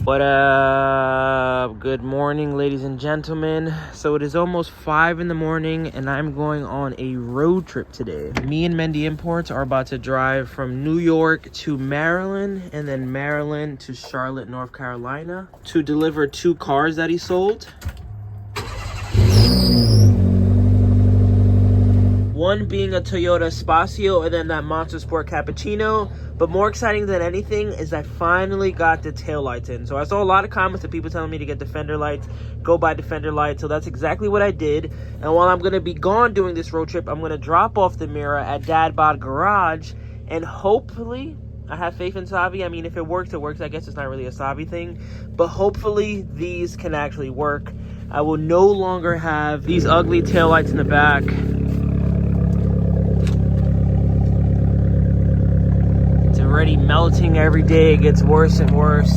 What up? Good morning, ladies and gentlemen. So it is almost 5 in the morning and I'm going on a road trip today. Me and Mendy Imports are about to drive from New York to Maryland and then Maryland to Charlotte, North Carolina to deliver 2 cars that he sold. One being a Toyota Spacio and then that Monster Sport Cappuccino. But more exciting than anything is I finally got the taillights in. So I saw a lot of comments of people telling me to get Defender lights, go buy Defender lights. So that's exactly what I did. And while I'm going to be gone doing this road trip, I'm going to drop off the mirror at Dad Bod Garage. And hopefully, I have faith in Savi. I mean, if it works, it works. I guess it's not really a Savi thing. But hopefully these can actually work. I will no longer have these ugly taillights in the back. Already melting every day. It gets worse and worse.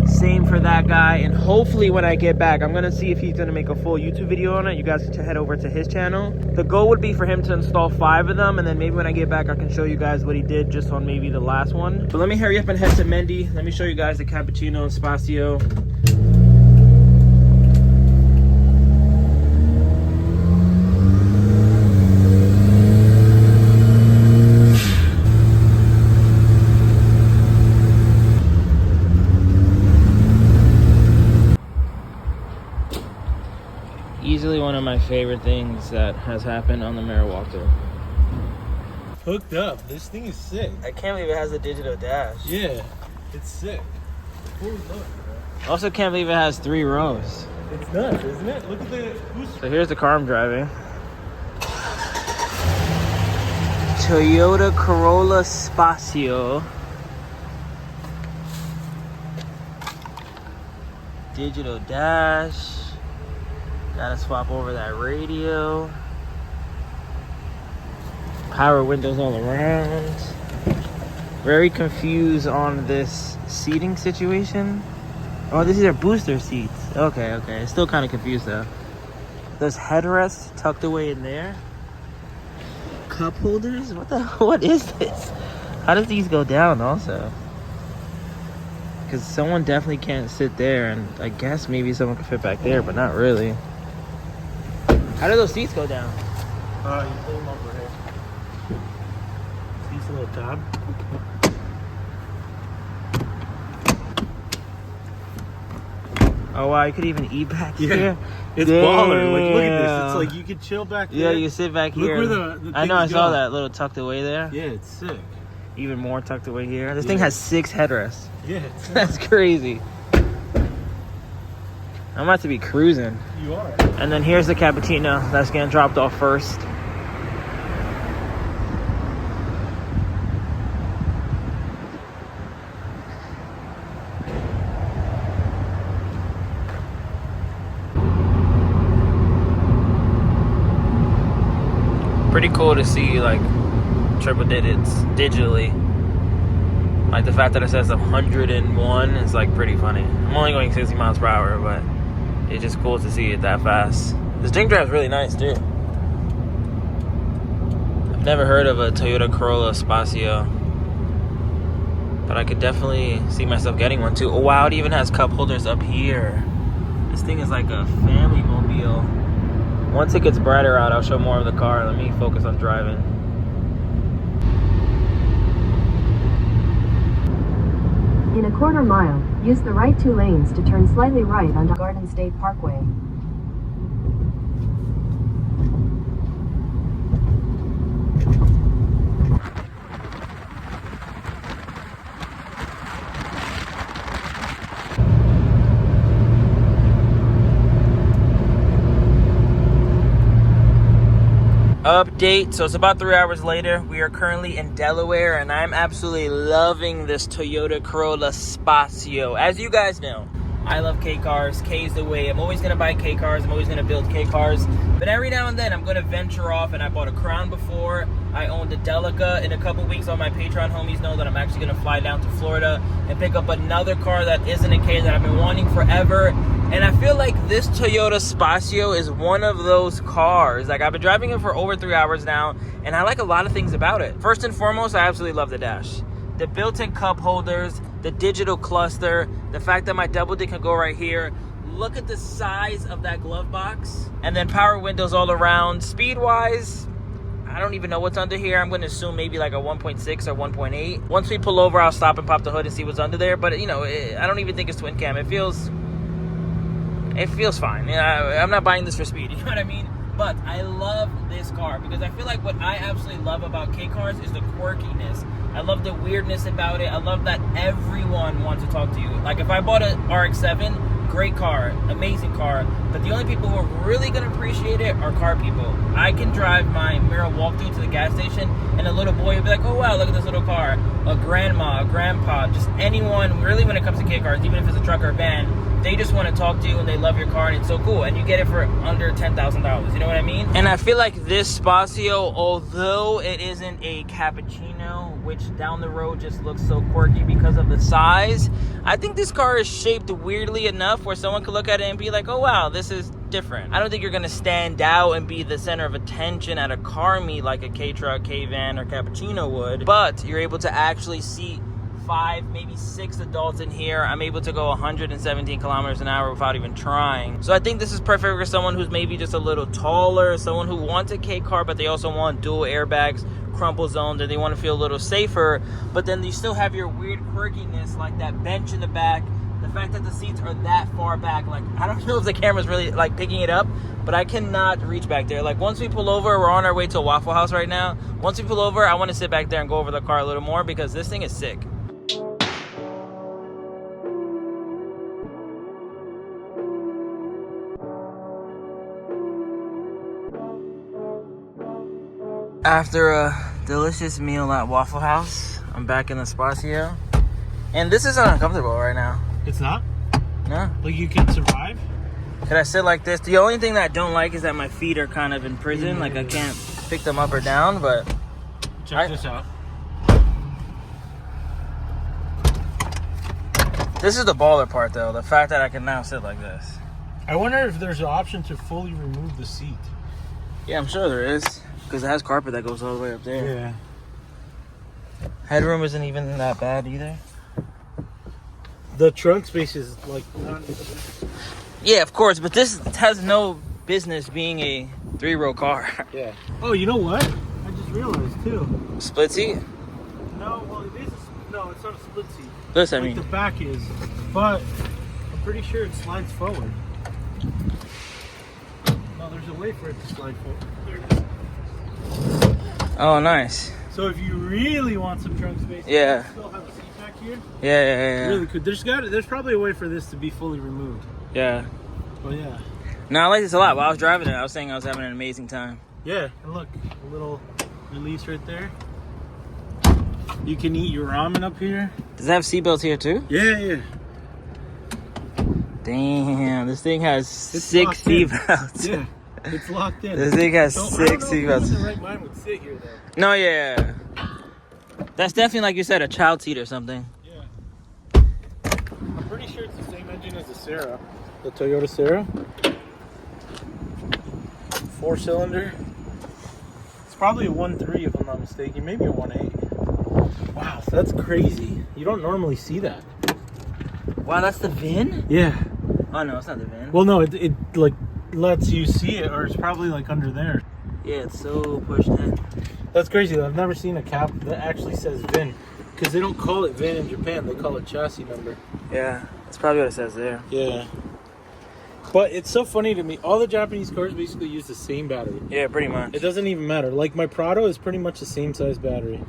Same for that guy. And hopefully when I get back, I'm gonna see if he's gonna make a full YouTube video on it. You guys can head over to his channel. The goal would be for him to install 5 of them, and then maybe when I get back I can show you guys what he did just on maybe the last one. But let me hurry up and head to Mendy. Let me show you guys the Cappuccino and Spacio. Easily one of my favorite things that has happened on the mirror walkthrough. Hooked up. This thing is sick. I can't believe it has a digital dash. Yeah, it's sick. Cool look, bro. Also can't believe it has 3 rows. It's nuts, isn't it? Look at the... So here's the car I'm driving. Toyota Corolla Spacio. Digital dash. Gotta swap over that radio. Power windows all around. Very confused on this seating situation. Oh, these are booster seats. Okay. Still kind of confused though. There's headrests tucked away in there. Cup holders? What is this? How does these go down also? Because someone definitely can't sit there, and I guess maybe someone could fit back there, but not really. How do those seats go down? You pull them over here. See this little tab? Oh wow, you could even eat back here? It's baller. Like, look at this. It's like you could chill back there. Yeah, you can sit back here. Look where the I know, I saw go. that little tucked away there. Yeah, it's sick. Even more tucked away here. This thing has 6 headrests. Yeah, it's That's crazy. I'm about to be cruising. You are. And then here's the Cappuccino that's getting dropped off first. Pretty cool to see like triple digits digitally. Like the fact that it says 101 is like pretty funny. I'm only going 60 miles per hour, but it's just cool to see it that fast. This drink drive is really nice too. I've never heard of a Toyota Corolla Spacio, but I could definitely see myself getting one too. Oh wow, it even has cup holders up here. This thing is like a family mobile. Once it gets brighter out, I'll show more of the car. Let me focus on driving. In a quarter mile, use the right 2 lanes to turn slightly right onto Garden State Parkway. Update, so it's about 3 hours later. We are currently in Delaware and I'm absolutely loving this Toyota Corolla Spacio. As you guys know, I love K cars. K is the way. I'm always gonna buy K cars. I'm always gonna build K cars. But every now and then I'm gonna venture off, and I bought a Crown before. I owned a Delica. In a couple weeks, all my Patreon homies know that I'm actually gonna fly down to Florida and pick up another car that isn't a K that I've been wanting forever. And I feel like this Toyota Spacio is one of those cars. Like, I've been driving it for over 3 hours now, and I like a lot of things about it. First and foremost, I absolutely love the dash. The built-in cup holders, the digital cluster, the fact that my double dick can go right here. Look at the size of that glove box. And then power windows all around. Speed-wise, I don't even know what's under here. I'm going to assume maybe like a 1.6 or 1.8. Once we pull over, I'll stop and pop the hood and see what's under there. But, you know, I don't even think it's twin cam. It feels fine. Yeah, I'm not buying this for speed. You know what I mean? But I love this car because I feel like what I absolutely love about K cars is the quirkiness. I love the weirdness about it. I love that everyone wants to talk to you. Like if I bought a RX-7, great car, amazing car, but the only people who are really going to appreciate it are car people. I can drive my mirror walk-through to the gas station and a little boy will be like, oh wow, look at this little car. A grandma, a grandpa, just anyone, really when it comes to K cars, even if it's a truck or a van, they just want to talk to you and they love your car and it's so cool. And you get it for under $10,000. You know what I mean? And I feel like this Spacio, although it isn't a cappuccino, which down the road just looks so quirky because of the size, I think this car is shaped weirdly enough where someone could look at it and be like, oh wow, this is different. I don't think you're going to stand out and be the center of attention at a car meet like a K-Truck, K-Van, or Cappuccino would. But you're able to actually see 5, maybe 6 adults in here. I'm able to go 117 kilometers an hour without even trying. So I think this is perfect for someone who's maybe just a little taller, someone who wants a K car, but they also want dual airbags, crumple zones, and they want to feel a little safer. But then you still have your weird quirkiness, like that bench in the back, the fact that the seats are that far back. Like, I don't know if the camera's really like picking it up, but I cannot reach back there. Like once we pull over, we're on our way to a Waffle House right now. Once we pull over, I want to sit back there and go over the car a little more because this thing is sick. After a delicious meal at Waffle House, I'm back in the Spacio. And this is uncomfortable right now. It's not? No. Like you can survive? Can I sit like this? The only thing that I don't like is that my feet are kind of in prison. Like I can't pick them up or down, but... Check this out. This is the baller part though, the fact that I can now sit like this. I wonder if there's an option to fully remove the seat. Yeah, I'm sure there is. Because it has carpet that goes all the way up there. Yeah. Headroom isn't even that bad either. The trunk space is like... Yeah, of course, but this has no business being a 3-row car. Yeah. Oh, you know what? I just realized too. Split seat? No, well it is no, it's not a split seat. This, I like mean. the back is, but I'm pretty sure it slides forward. No, there's a way for it to slide forward. There it is. Oh, nice. So if you really want some trunk space, yeah, you still have a seat back here. Yeah. Really cool. There's probably a way for this to be fully removed. Yeah. But yeah. No, I like this a lot. While I was driving it, I was saying I was having an amazing time. Yeah, and look, a little release right there. You can eat your ramen up here. Does it have seatbelts here too? Yeah. Damn, this thing has 6 seatbelts. Yeah. It's locked in. This thing has 6 seatbelts. I don't know if the right mind would sit here though. No, yeah. That's definitely, like you said, a child seat or something. Yeah. I'm pretty sure it's the same engine as the Sarah. The Toyota Sarah. 4-cylinder. It's probably a 1.3 if I'm not mistaken. Maybe a 1.8. Wow, that's crazy. You don't normally see that. Wow, that's the VIN? Yeah. Oh, no, it's not the VIN. Well, no, it like lets you see it, or it's probably like under there. Yeah, it's so pushed in. That's crazy though. I've never seen a cap that actually says VIN, because they don't call it VIN in Japan. They call it chassis number. Yeah, that's probably what it says there. Yeah. But it's so funny to me. All the Japanese cars basically use the same battery. Yeah, pretty much. It doesn't even matter. Like my Prado is pretty much the same size battery.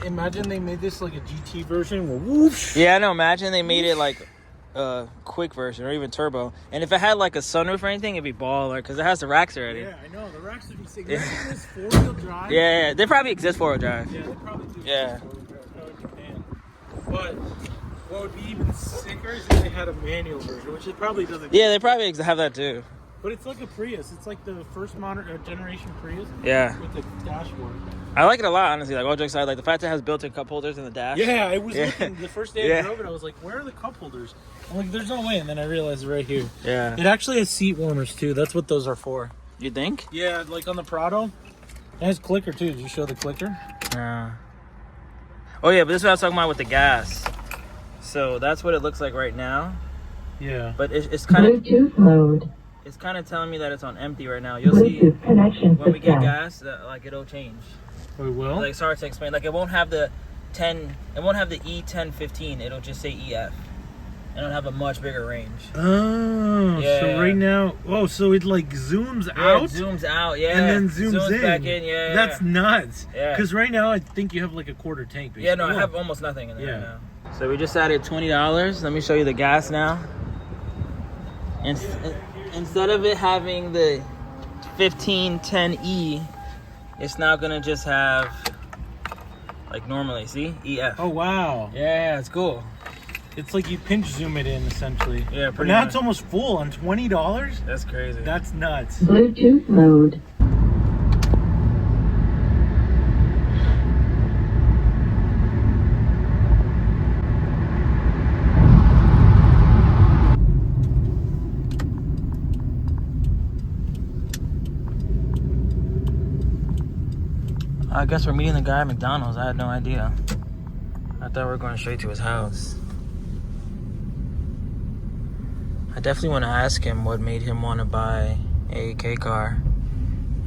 Imagine they made this like a GT version with whoosh. Yeah, I know. Imagine they made it like a quick version or even turbo. And if it had like a sunroof or anything, it'd be baller because it has the racks already. Yeah, I know. The racks would be sick. Yeah. This 4-wheel drive. Yeah, they probably exist 4-wheel drive. Yeah, they probably do. Yeah. 4-wheel drive. No, in Japan. But what would be even sicker is if they had a manual version, which it probably doesn't. Yeah, they probably have that too. But it's like a Prius. It's like the first modern generation Prius. Yeah. With the dashboard. I like it a lot, honestly. Like, all jokes aside, like the fact that it has built-in cup holders in the dash. Yeah, I was looking the first day I drove it. I was like, "Where are the cup holders?" I'm like, "There's no way." And then I realized right here. Yeah. It actually has seat warmers too. That's what those are for. You think? Yeah, like on the Prado. It has clicker too. Did you show the clicker? Yeah. Oh yeah, but this is what I was talking about with the gas. So that's what it looks like right now. Yeah. But it's kind of Bluetooth mode. it's kind of telling me that it's on empty right now. You'll see Bluetooth connection when we get success. gas that like it'll change. We will. Like sorry to explain. Like it won't have the 10. It won't have the E1015. It'll just say EF. And it'll have a much bigger range. Oh, Yeah. so right now, so it like zooms out? It zooms out, yeah. And then zooms in. back in, yeah. That's nuts. Yeah. Because right now, I think you have like a quarter tank. Basically. Yeah, no, I have almost nothing in there Yeah. right now. So we just added $20. Let me show you the gas now. Instead of it having the 1510E, it's now going to just have, like normally, see? EF. Oh, wow. Yeah, it's cool. It's like you pinch zoom it in, essentially. Yeah, But pretty now much. it's almost full on $20? That's crazy. That's nuts. Bluetooth mode. I guess we're meeting the guy at McDonald's. I had no idea. I thought we were going straight to his house. I definitely want to ask him what made him want to buy a K car,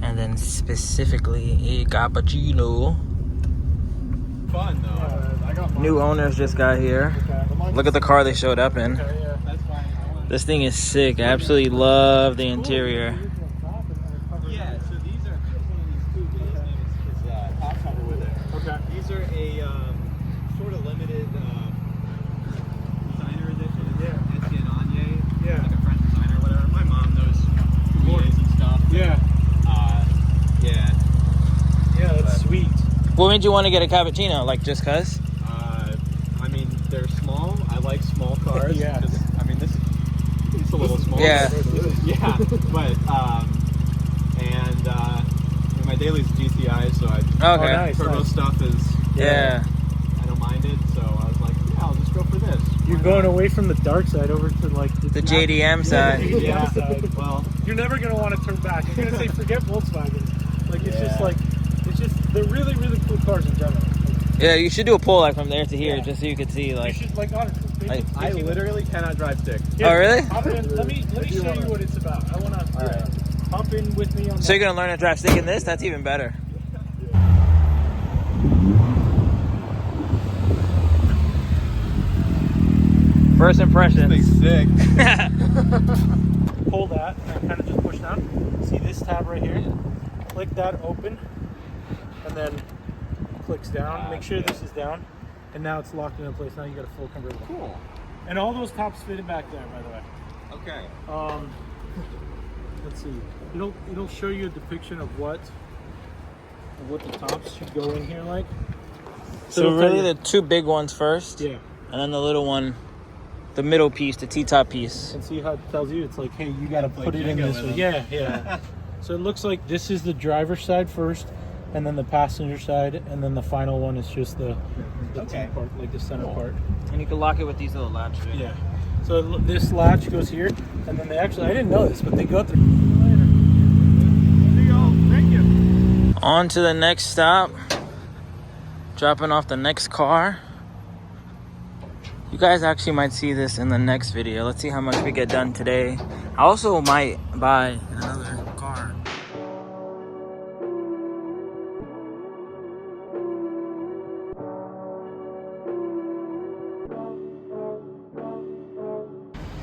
and then specifically a cappuccino. Fun though. I got mine. New owners just got here. Look at the car they showed up in. Okay, yeah, that's fine. This thing is sick. I absolutely love the interior. Yeah, so these are one of these two. His name is top cover with it. Okay. These are a sort of limited designer edition. Yeah. Etienne Anye. Yeah. Like a French designer or whatever. My mom knows who he is and stuff. Yeah. Yeah. Yeah, that's sweet. What made you want to get a cappuccino? Like just cause? I mean, they're small. I like small cars. Yeah. I mean, this it's a little small. Yeah. Yeah. But and my daily's GTI, so I Okay. nice. turbo stuff is Yeah. I don't mind it. So I was like, yeah, I'll just go for this. You're going away from the dark side over to like The JDM side. Yeah, the Yeah. JDM side. Well, You're never gonna want to turn back. You're gonna say forget Volkswagen. Like it's just Yeah. like they're really really cool cars in general. Yeah, you should do a pull like from there to here, Yeah. just so you could see You like. should like honestly. Like, I literally cannot drive stick. Oh, really? Hop in. Let me show you what it's about. I wanna hop in with me on. So you're gonna learn to drive stick in this? That's even better. First impression. sick. Pull that and kind of just push down. See this tab right here? Click that open, and then clicks down. Make sure this is down, and now it's locked into place. Now you got a full convertible. Cool. And all those tops fit in back there, by the way. Okay. Let's see. It'll show you a depiction of what the tops should go in here like. So it'll tell really you- the two big ones first, Yeah. and then the little one, the middle piece, the T-top piece. And see how it tells you? It's like, hey, you got to Play put it in Jenga this with way. them. Yeah. So it looks like this is the driver's side first, and then the passenger side, and then the final one is just the Okay. T part, like the center part. And you can lock it with these little latches. Yeah. So this latch goes here, and then I didn't know this, but they go through. There you go. Thank you. On to the next stop. Dropping off the next car. You guys actually might see this in the next video. Let's see how much we get done today. I also might buy another car.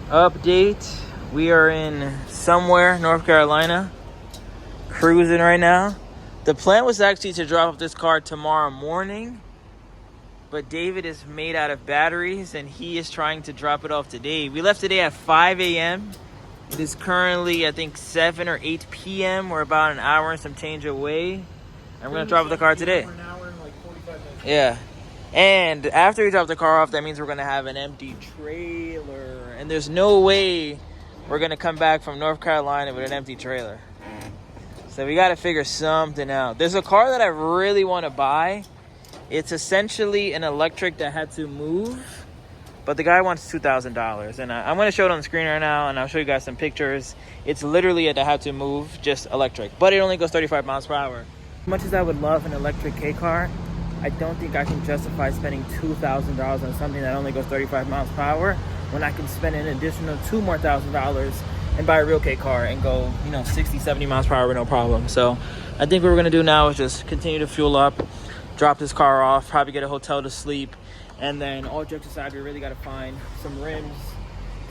Update. We are in somewhere, North Carolina. Cruising right now. The plan was actually to drop off this car tomorrow morning, but David is made out of batteries and he is trying to drop it off today. We left today at 5 a.m. It is currently, I think, 7 or 8 p.m. We're about an hour and some change away. And we're going to drop off the car today. For an hour and like 45 minutes. Yeah. And after we drop the car off, that means we're going to have an empty trailer. And there's no way we're going to come back from North Carolina with an empty trailer. So we got to figure something out. There's a car that I really want to buy. It's essentially an electric that had to move, but the guy wants $2,000. And I'm going to show it on the screen right now, and I'll show you guys some pictures. It's literally a that had to move, just electric, but it only goes 35 miles per hour. As much as I would love an electric K car, I don't think I can justify spending $2,000 on something that only goes 35 miles per hour when I can spend an additional $2,000 more and buy a real K car and go, you know, 60, 70 miles per hour with no problem. So I think what we're gonna do now is just continue to fuel up, drop this car off, probably get a hotel to sleep, and then all jokes aside, we really gotta find some rims,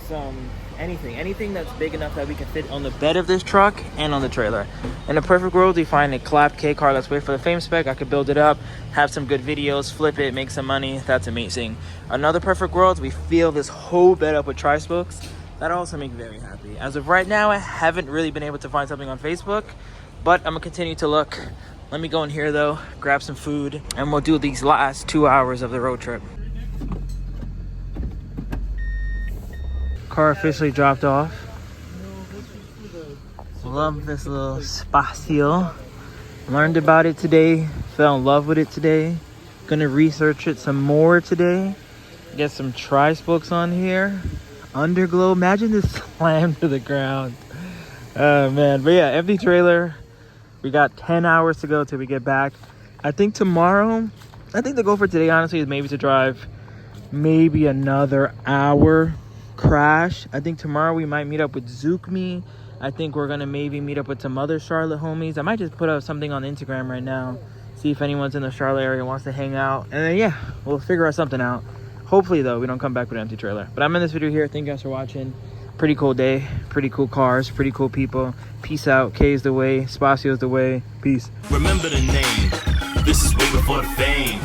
some anything that's big enough that we can fit on the bed of this truck and on the trailer. In a perfect world, we find a clapped K car that's Wait for the Fame spec. I could build it up, have some good videos, flip it, make some money. That's amazing. Another perfect world, we fill this whole bed up with tri-spokes. That also makes me very happy. As of right now, I haven't really been able to find something on Facebook, but I'm gonna continue to look. Let me go in here though, grab some food, and we'll do these last 2 hours of the road trip. Car officially dropped off. Love this little Spacio. Learned about it today, fell in love with it today. Gonna research it some more today. Get some tri-spokes on here. Underglow, imagine this slam to the ground. Oh man, but yeah, empty trailer. We got 10 hours to go till we get back. I think tomorrow, I think the goal for today honestly is maybe to drive maybe another hour. Crash. I think tomorrow we might meet up with Zookme. I think we're gonna maybe meet up with some other Charlotte homies. I might just put up something on Instagram right now, see if anyone's in the Charlotte area wants to hang out, and then yeah, we'll figure out something out. Hopefully though, we don't come back with an empty trailer. But I'm in this video here. Thank you guys for watching. Pretty cool day, pretty cool cars, pretty cool people. Peace out. K is the way, Spacio is the way. Peace. Remember the name. This is way before the fame.